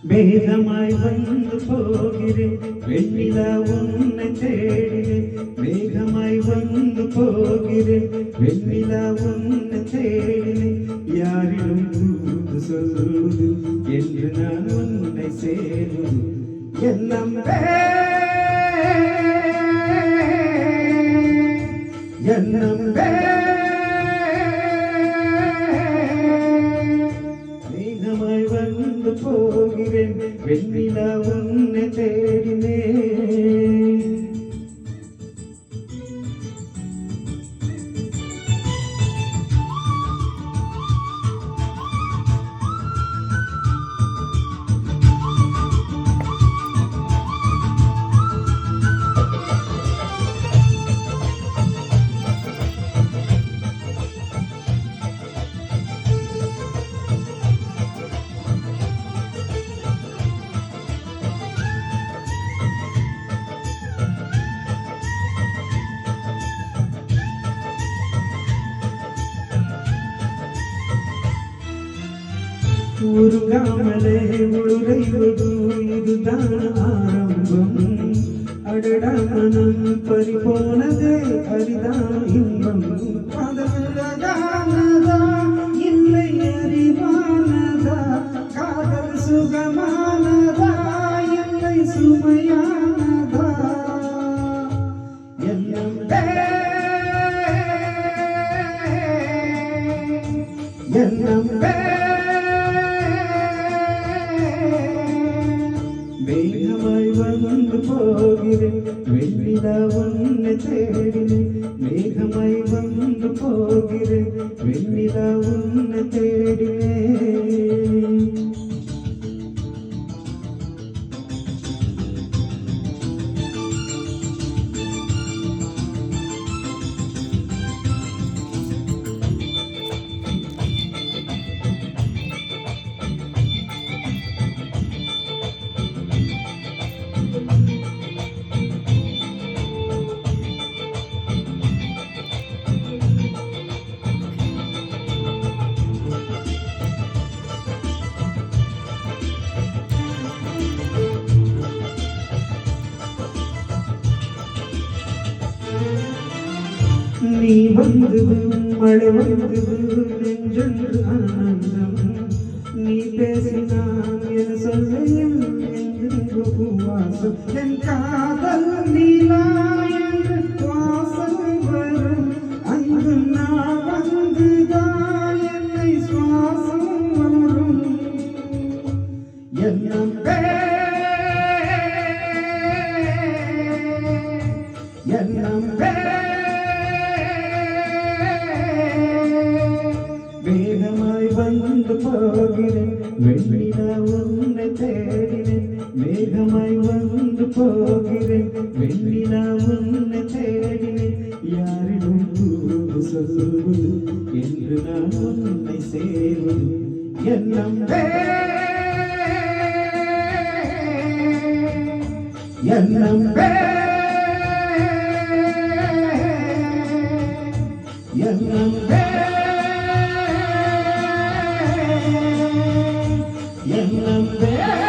மேகமாய் வந்து போகிறேன் வெண்ணிலா உன்னை தேடினேன். மேகமாய் வந்து போகிறேன் வெண்ணிலா உன்னை தேடினேன். யாரிடம் தூது சொல்வது என்று நான் உன்னை சேருவது எல்லாம் எண்ணம் மேகமாய் வந்து போகிறேன் வெண்ணிலா உன்னை தேடினேன். உருகாமலே உழைவது இதுதான் ஆரம்பம். அடடா மனம் பறிபோனது அரிதான் இன்பம். காதலகானதா இல்லை அறிவானதா, காதல் சுகமானதா இல்லை சுமையானதா, எண்ணம் எண்ணம் மேகமாய் வந்து போகிறேன் வெண்ணிலா உன்னை தேடினேன். மேகமாய் வந்து போகிறேன் வெண்ணிலா உன்னை தேடினேன். நீ வந்தது மழை வந்தது நெஞ்சொன்று ஆனந்தம். நீ பேசினான் என் சொல்லையில் எங்கெங்கு பூவாசம். என் காதல் நீலா என்று வாசல் வரும். அங்கு நான் வந்துதான் என்னை சுவாசம் வரும். எண்ணம் எண்ணம் மேகமாய் வந்து போகிறேன் வெண்ணிலா உன்னை தேடினேன். மேகமாய் வந்து போகிறேன் வெண்ணிலா உன்னை தேடினேன். யாரிடம் தூது சொல்வது என்று நான் உன்னை சேருவது எண்ணம் எண்ணம் எண்ணம் எண்ணம்